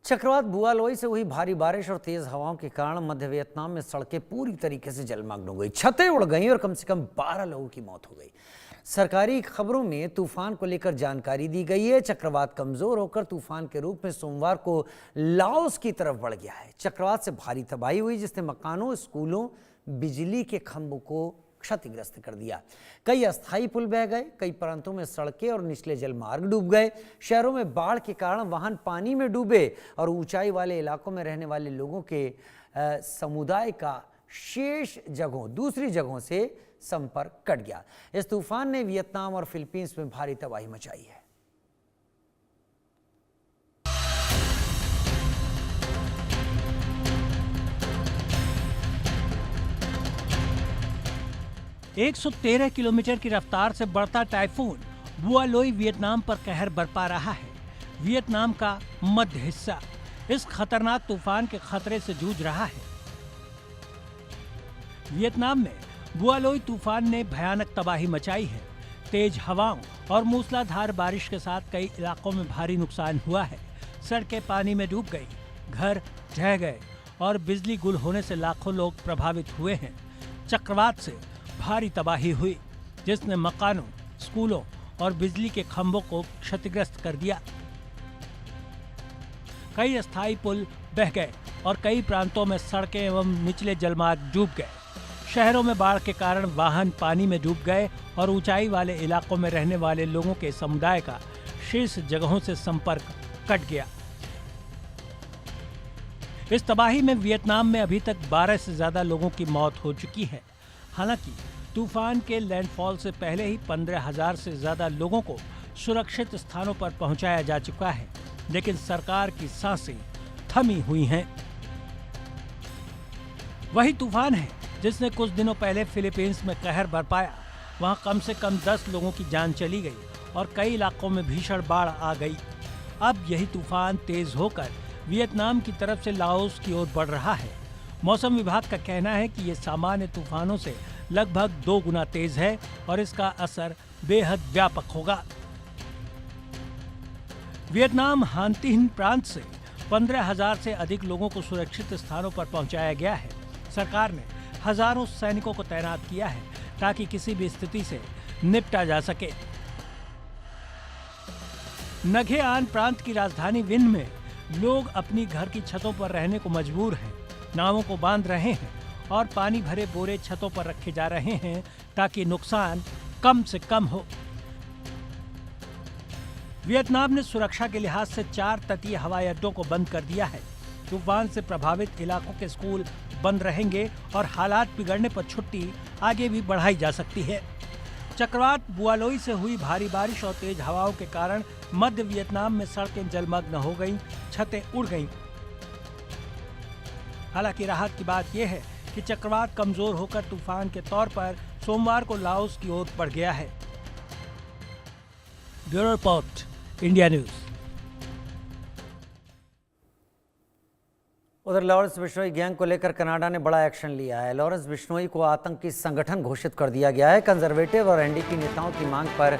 चक्रवात बुआलोई से हुई भारी बारिश और तेज हवाओं के कारण मध्य वियतनाम में सड़कें पूरी तरीके से जलमग्न हो गई, छतें उड़ गईं और कम से कम 12 लोगों की मौत हो गई। सरकारी खबरों में तूफान को लेकर जानकारी दी गई है। चक्रवात कमजोर होकर तूफान के रूप में सोमवार को लाओस की तरफ बढ़ गया है। चक्रवात से भारी तबाही हुई जिसने मकानों, स्कूलों, बिजली के खंभों को क्षतिग्रस्त कर दिया। कई अस्थायी पुल बह गए, कई प्रांतों में सड़कें और निचले जलमार्ग डूब गए। शहरों में बाढ़ के कारण वाहन पानी में डूबे और ऊंचाई वाले इलाकों में रहने वाले लोगों के समुदाय का शेष जगहों दूसरी जगहों से संपर्क कट गया। इस तूफान ने वियतनाम और फिलीपींस में भारी तबाही मचाई है। एक 113 किलोमीटर की रफ्तार से बढ़ता टाइफून बुआलोई वियतनाम पर कहर बरपा रहा है। वियतनाम का मध्य हिस्सा इस खतरनाक तूफान के खतरे से जूझ रहा है। वियतनाम में बुआलोई तूफान ने भयानक तबाही मचाई है। तेज हवाओं और मूसलाधार बारिश के साथ कई इलाकों में भारी नुकसान हुआ है। सड़कें पानी में डूब गई, घर ढह गए और बिजली गुल होने से लाखों लोग प्रभावित हुए हैं। चक्रवात से भारी तबाही हुई जिसने मकानों, स्कूलों और बिजली के खंभों को क्षतिग्रस्त कर दिया। कई अस्थायी पुल बह गए और कई प्रांतों में सड़कें एवं निचले जलमार्ग डूब गए। शहरों में बाढ़ के कारण वाहन पानी में डूब गए और ऊंचाई वाले इलाकों में रहने वाले लोगों के समुदाय का शेष जगहों से संपर्क कट गया। इस तबाही में वियतनाम में अभी तक 12 से ज्यादा लोगों की मौत हो चुकी है। हालांकि तूफान के लैंडफॉल से पहले ही 15,000 से ज्यादा लोगों को सुरक्षित स्थानों पर पहुंचाया जा चुका है, लेकिन सरकार की सांसें थमी हुई हैं। वही तूफान है जिसने कुछ दिनों पहले फिलीपींस में कहर बरपाया। वहां कम से कम 10 लोगों की जान चली गई और कई इलाकों में भीषण बाढ़ आ गई। अब यही तूफान तेज होकर वियतनाम की तरफ से लाओस की ओर बढ़ रहा है। मौसम विभाग का कहना है कि ये सामान्य तूफानों से लगभग 2 गुना तेज है और इसका असर बेहद व्यापक होगा। वियतनाम हान्तिन प्रांत से 15,000 से अधिक लोगों को सुरक्षित स्थानों पर पहुंचाया गया है। सरकार ने हजारों सैनिकों को तैनात किया है ताकि किसी भी स्थिति से निपटा जा सके। नघे आन प्रांत की राजधानी विन में लोग अपनी घर की छतों पर रहने को मजबूर हैं। नावों को बांध रहे हैं और पानी भरे बोरे छतों पर रखे जा रहे हैं ताकि नुकसान कम से कम हो। वियतनाम ने सुरक्षा के लिहाज से 4 तटीय हवाई अड्डों को बंद कर दिया है। तूफान से प्रभावित इलाकों के स्कूल बंद रहेंगे और हालात बिगड़ने पर छुट्टी आगे भी बढ़ाई जा सकती है। चक्रवात बुआलोई से हुई भारी बारिश और तेज हवाओं के कारण मध्य वियतनाम में सड़कें जलमग्न हो गईं, छतें उड़ गईं। हालांकि राहत की बात यह है कि चक्रवात कमजोर होकर तूफान के तौर पर सोमवार को लाओस की ओर बढ़ गया है। Bureau report, India news. उधर लॉरेंस बिश्नोई गैंग को लेकर कनाडा ने बड़ा एक्शन लिया है। लॉरेंस बिश्नोई को आतंकी संगठन घोषित कर दिया गया है। कंजर्वेटिव और एनडीपी नेताओं की मांग पर